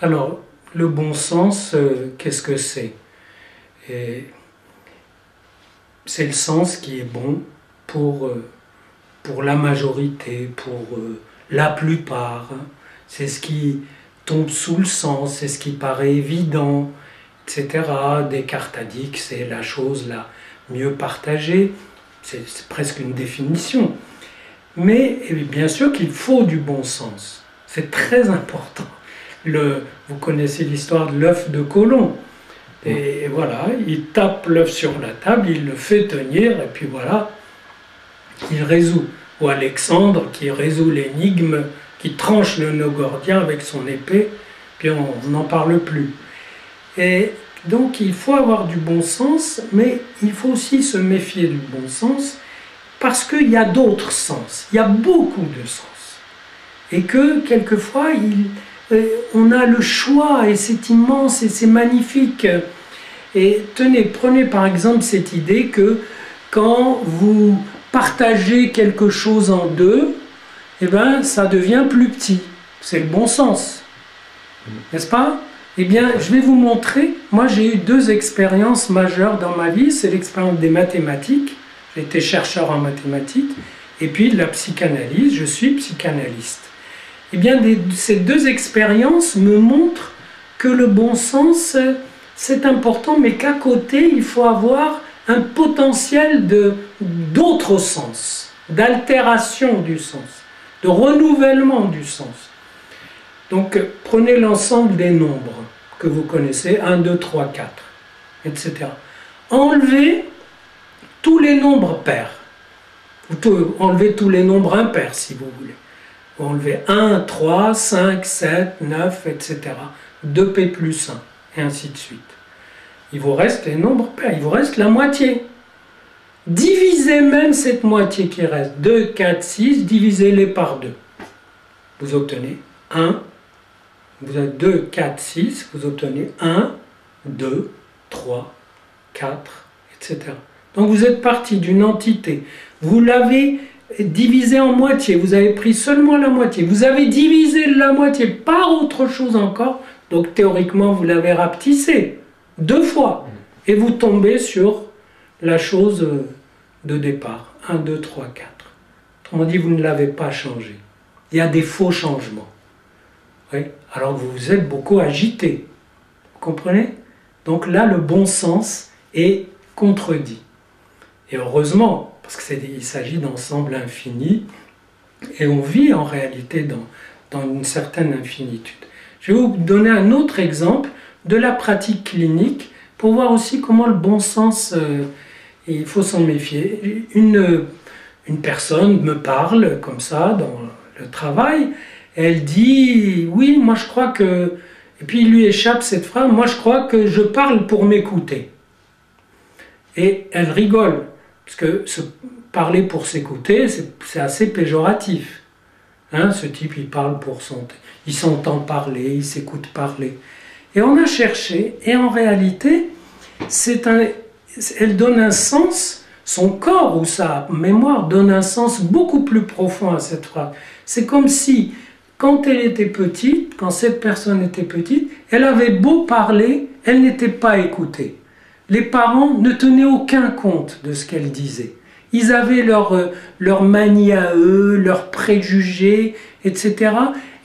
Alors, le bon sens, qu'est-ce que c'est? C'est le sens qui est bon pour la majorité, pour la plupart. Hein. C'est ce qui tombe sous le sens, c'est ce qui paraît évident, etc. Descartes a dit que c'est la chose la mieux partagée. C'est presque une définition. Mais bien sûr qu'il faut du bon sens. C'est très important. Vous connaissez l'histoire de l'œuf de Colomb. Et voilà, il tape l'œuf sur la table, il le fait tenir, et puis voilà, il résout. Ou Alexandre qui résout l'énigme, qui tranche le nœud gordien avec son épée, puis on n'en parle plus. Et donc il faut avoir du bon sens, mais il faut aussi se méfier du bon sens, parce qu'il y a d'autres sens, il y a beaucoup de sens. Et que quelquefois, on a le choix, et c'est immense, et c'est magnifique. Et tenez, prenez par exemple cette idée que quand vous partagez quelque chose en deux, eh ben, ça devient plus petit. C'est le bon sens. N'est-ce pas? Eh bien, je vais vous montrer. Moi, j'ai eu deux expériences majeures dans ma vie. C'est l'expérience des mathématiques. J'étais chercheur en mathématiques. Et puis de la psychanalyse. Je suis psychanalyste. Eh bien, ces deux expériences me montrent que le bon sens, c'est important, mais qu'à côté, il faut avoir un potentiel d'autres sens, d'altération du sens, de renouvellement du sens. Donc, prenez l'ensemble des nombres que vous connaissez, 1, 2, 3, 4, etc. Enlevez tous les nombres pairs. Vous pouvez enlever tous les nombres impairs, si vous voulez. Vous enlevez 1, 3, 5, 7, 9, etc. 2p plus 1, et ainsi de suite. Il vous reste les nombres pairs, il vous reste la moitié. Divisez même cette moitié qui reste. 2, 4, 6, divisez-les par 2. Vous obtenez 1. Vous avez 2, 4, 6, vous obtenez 1, 2, 3, 4, etc. Donc vous êtes parti d'une entité. Vous l'avez divisé en moitié. Vous avez pris seulement la moitié. Vous avez divisé la moitié par autre chose encore. Donc théoriquement, vous l'avez rapetissé 2 fois. Et vous tombez sur la chose de départ. 1, 2, 3, 4. Autrement dit, vous ne l'avez pas changé. Il y a des faux changements. Oui. Alors que vous vous êtes beaucoup agité. Vous comprenez? Donc là, le bon sens est contredit. Et heureusement, parce qu'il s'agit d'ensembles infinis, et on vit en réalité dans une certaine infinitude. Je vais vous donner un autre exemple de la pratique clinique pour voir aussi comment le bon sens, il faut s'en méfier. Une personne me parle comme ça dans le travail, et elle dit « Oui, moi je crois que… » Et puis il lui échappe cette phrase « Moi je crois que je parle pour m'écouter. » Et elle rigole, parce que se parler pour s'écouter, c'est assez péjoratif. Hein, ce type, il parle pour son… Il s'entend parler, il s'écoute parler. Et on a cherché, et en réalité, elle donne un sens, son corps ou sa mémoire donne un sens beaucoup plus profond à cette phrase. C'est comme si, quand elle était petite, quand cette personne était petite, elle avait beau parler, elle n'était pas écoutée. Les parents ne tenaient aucun compte de ce qu'elle disait. Ils avaient leur manie à eux, leurs préjugés, etc.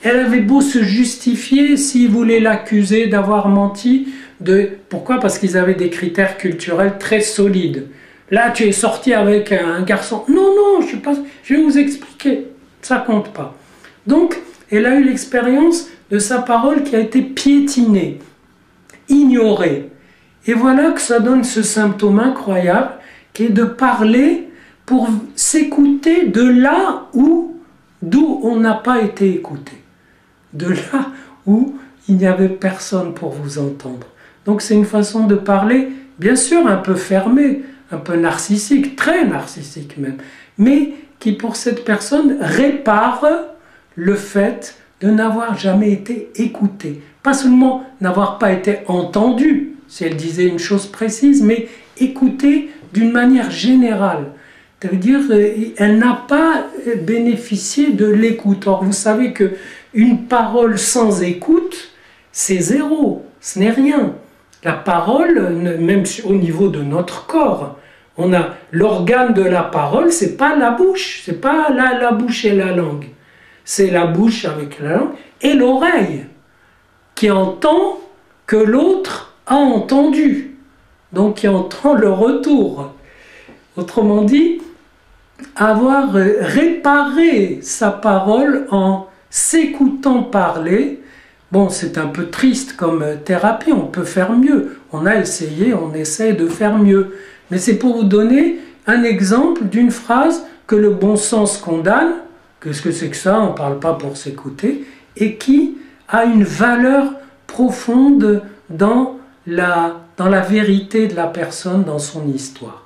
Elle avait beau se justifier s'ils voulaient l'accuser d'avoir menti. Pourquoi? Parce qu'ils avaient des critères culturels très solides. Là, tu es sorti avec un garçon. Non, non, je vais vous expliquer. Ça compte pas. Donc, elle a eu l'expérience de sa parole qui a été piétinée, ignorée. Et voilà que ça donne ce symptôme incroyable qui est de parler pour s'écouter de là d'où on n'a pas été écouté. De là où il n'y avait personne pour vous entendre. Donc c'est une façon de parler, bien sûr un peu fermée, un peu narcissique, très narcissique même, mais qui pour cette personne répare le fait de n'avoir jamais été écouté. Pas seulement n'avoir pas été entendu, si elle disait une chose précise, mais écouter d'une manière générale. C'est-à-dire, elle n'a pas bénéficié de l'écoute. Or, vous savez qu'une parole sans écoute c'est zéro, ce n'est rien. La parole, même au niveau de notre corps, on a l'organe de la parole, c'est pas la bouche, c'est pas la bouche et la langue. C'est la bouche avec la langue et l'oreille qui entend que l'autre a entendu, donc qui entend le retour. Autrement dit, avoir réparé sa parole en s'écoutant parler. Bon, c'est un peu triste comme thérapie, on peut faire mieux. On a essayé, on essaie de faire mieux. Mais c'est pour vous donner un exemple d'une phrase que le bon sens condamne. Qu'est-ce que c'est que ça? On ne parle pas pour s'écouter. Et qui a une valeur profonde dans la vérité de la personne, dans son histoire.